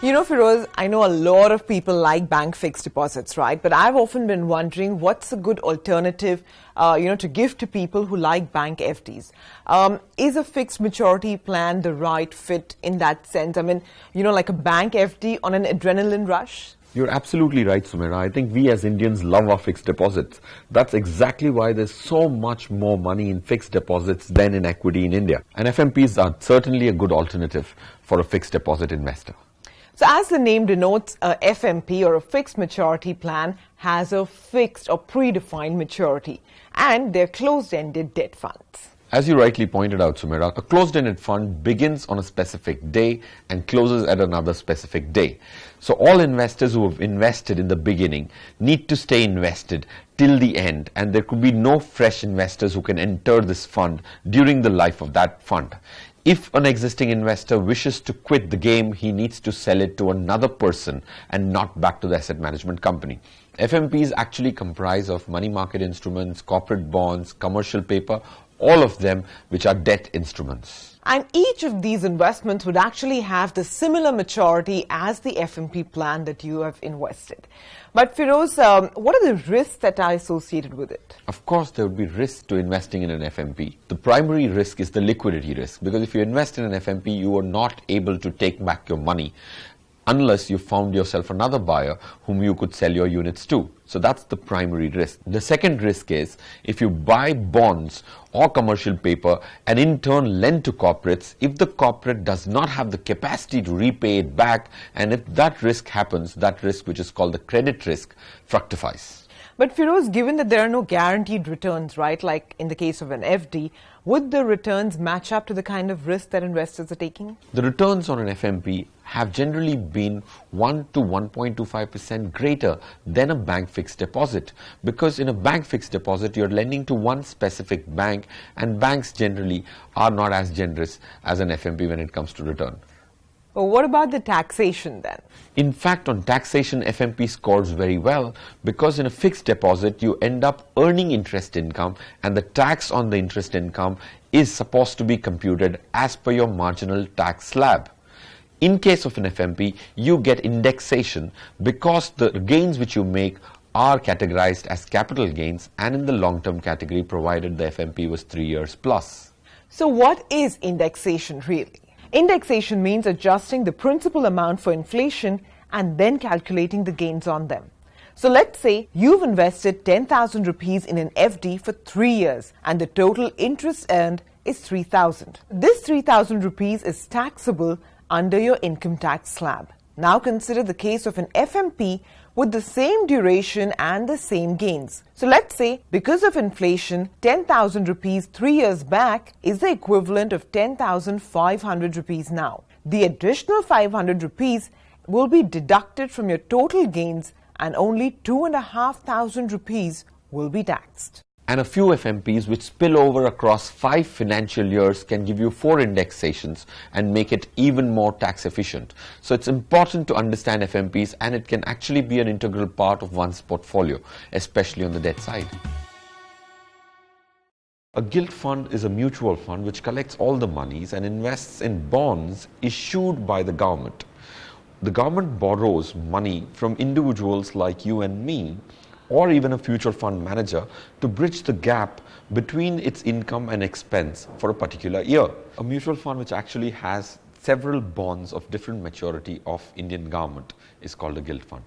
You know, Feroz, I know a lot of people like bank fixed deposits, right? But I've often been wondering what's a good alternative, to give to people who like bank FDs. Is a fixed maturity plan the right fit in that sense? I mean, like a bank FD on an adrenaline rush? You're absolutely right, Sumera. I think we as Indians love our fixed deposits. That's exactly why there's so much more money in fixed deposits than in equity in India. And FMPs are certainly a good alternative for a fixed deposit investor. So as the name denotes, a FMP or a fixed maturity plan has a fixed or predefined maturity, and they're closed-ended debt funds. As you rightly pointed out, Sumera, a closed-ended fund begins on a specific day and closes at another specific day. So all investors who have invested in the beginning need to stay invested till the end, and there could be no fresh investors who can enter this fund during the life of that fund. If an existing investor wishes to quit the game, he needs to sell it to another person and not back to the asset management company. FMPs actually comprise of money market instruments, corporate bonds, commercial paper, all of them which are debt instruments. And each of these investments would actually have the similar maturity as the FMP plan that you have invested. But Feroz, what are the risks that are associated with it? Of course, there would be risks to investing in an FMP. The primary risk is the liquidity risk, because if you invest in an FMP, you are not able to take back your money unless you found yourself another buyer whom you could sell your units to. So that's the primary risk. The second risk is if you buy bonds or commercial paper and in turn lend to corporates, if the corporate does not have the capacity to repay it back, and if that risk happens, that risk, which is called the credit risk, fructifies. But Feroz, given that there are no guaranteed returns, right, like in the case of an FD, would the returns match up to the kind of risk that investors are taking? The returns on an FMP have generally been 1 to 1.25% greater than a bank fixed deposit, because in a bank fixed deposit you're lending to one specific bank, and banks generally are not as generous as an FMP when it comes to return. Well, what about the taxation then? In fact, on taxation, FMP scores very well, because in a fixed deposit you end up earning interest income, and the tax on the interest income is supposed to be computed as per your marginal tax slab. In case of an FMP, you get indexation because the gains which you make are categorized as capital gains and in the long-term category, provided the FMP was 3 years plus. So what is indexation really? Indexation means adjusting the principal amount for inflation and then calculating the gains on them. So let's say you've invested 10,000 rupees in an FD for 3 years and the total interest earned is 3,000. This 3,000 rupees is taxable under your income tax slab. Now consider the case of an FMP with the same duration and the same gains. So let's say because of inflation, 10,000 rupees 3 years back is the equivalent of 10,500 rupees now. The additional 500 rupees will be deducted from your total gains, and only 2,500 rupees will be taxed. And a few FMPs which spill over across 5 financial years can give you 4 indexations and make it even more tax efficient. So it's important to understand FMPs, and it can actually be an integral part of one's portfolio, especially on the debt side. A gilt fund is a mutual fund which collects all the monies and invests in bonds issued by the government. The government borrows money from individuals like you and me, or even a mutual fund manager, to bridge the gap between its income and expense for a particular year. A mutual fund which actually has several bonds of different maturity of Indian government is called a gilt fund.